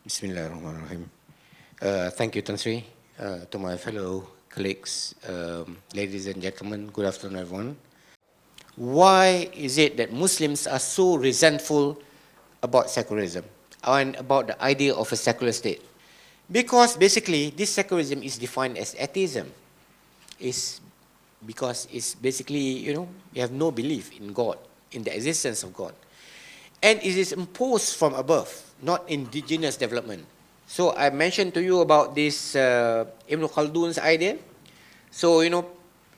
Bismillahirrahmanirrahim. Thank you, Tan Sri. To my fellow colleagues, ladies and gentlemen, good afternoon, everyone. Why is it that Muslims are so resentful about secularism and about the idea of a secular state? Because basically, this secularism is defined as atheism. It's because it's basically, you have no belief in God, in the existence of God. And it is imposed from above, not indigenous development. So I mentioned to you about this Ibn Khaldun's idea. So,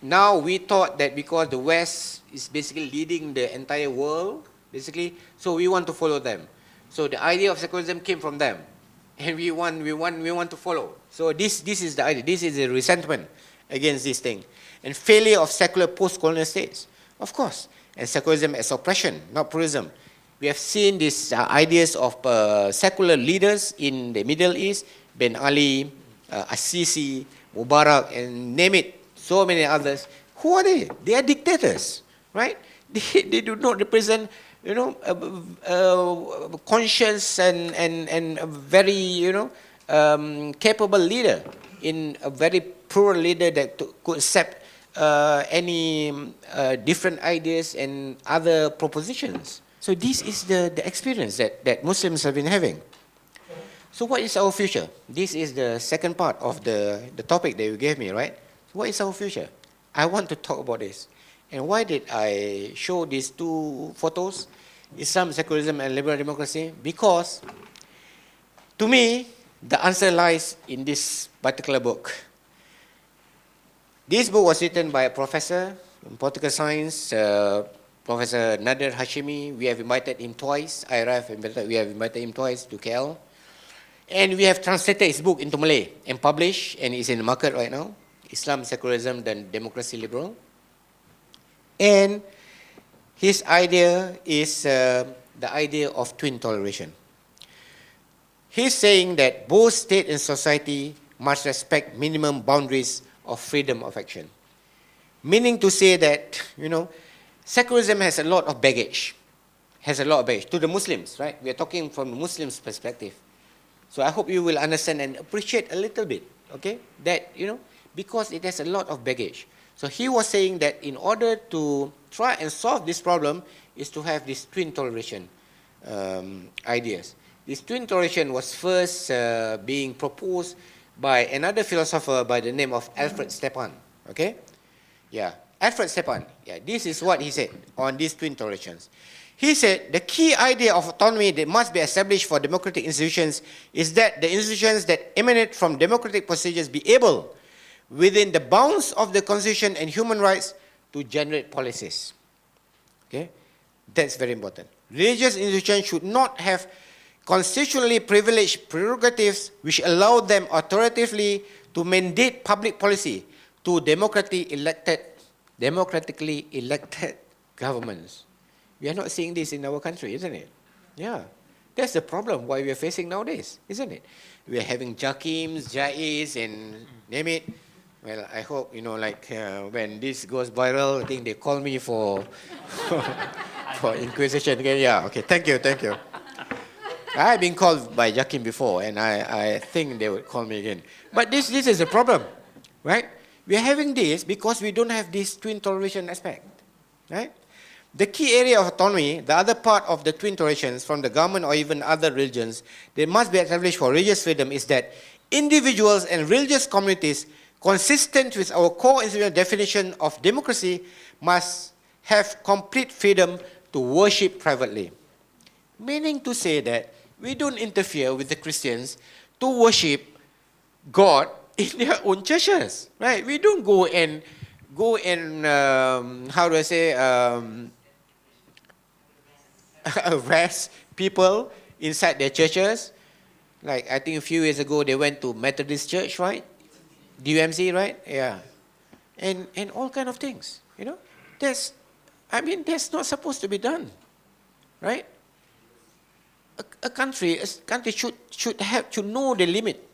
now we thought that because the West is basically leading the entire world, basically, so we want to follow them. So the idea of secularism came from them. And we want to follow. So this is the idea. This is a resentment against this thing. And failure of secular post-colonial states, of course. And secularism as oppression, not pluralism. We have seen these ideas of secular leaders in the Middle East, Ben Ali, Assisi, Mubarak, and name it, so many others. Who are they? They are dictators, right? They do not represent, a conscious and a very, capable leader, in a very plural leader that could accept any different ideas and other propositions. So this is the experience that Muslims have been having. So what is our future? This is the second part of the topic that you gave me, right? What is our future? I want to talk about this. And why did I show these two photos, Islam, secularism, and liberal democracy? Because, to me, the answer lies in this particular book. This book was written by a professor in political science, Professor Nader Hashimi. We have invited him twice. We have invited him twice to KL. And we have translated his book into Malay and published, and it's in the market right now. Islam, Secularism, then Democracy Liberal. And his idea is the idea of twin toleration. He's saying that both state and society must respect minimum boundaries of freedom of action. Meaning to say that, secularism has a lot of baggage. To the Muslims, right? We are talking from the Muslims' perspective. So I hope you will understand and appreciate a little bit, okay? That, because it has a lot of baggage. So he was saying that in order to try and solve this problem is to have this twin toleration ideas. This twin toleration was first being proposed by another philosopher by the name of Alfred Stepan, okay? Yeah, Alfred Stepan, this is what he said on these twin tolerations. He said the key idea of autonomy that must be established for democratic institutions is that the institutions that emanate from democratic procedures be able, within the bounds of the Constitution and human rights, to generate policies. Okay, that's very important. Religious institutions should not have constitutionally privileged prerogatives which allow them authoritatively to mandate public policy to democratically elected governments. We are not seeing this in our country, isn't it? Yeah. That's the problem why we are facing nowadays, isn't it? We are having Jakims, Jais, and name it. Well, I hope, when this goes viral, I think they call me for for inquisition again. Yeah, okay, thank you. I've been called by Jakim before, and I think they would call me again. But this is a problem, right? We are having this because we don't have this twin toleration aspect, right? The key area of autonomy, the other part of the twin tolerations from the government or even other religions, that must be established for religious freedom is that individuals and religious communities consistent with our core institutional definition of democracy must have complete freedom to worship privately. Meaning to say that we don't interfere with the Christians to worship God in their own churches, right? We don't go and arrest people inside their churches. Like I think a few years ago they went to Methodist Church, right? DUMC, right? Yeah. And all kind of things, That's not supposed to be done, right? A country should know the limit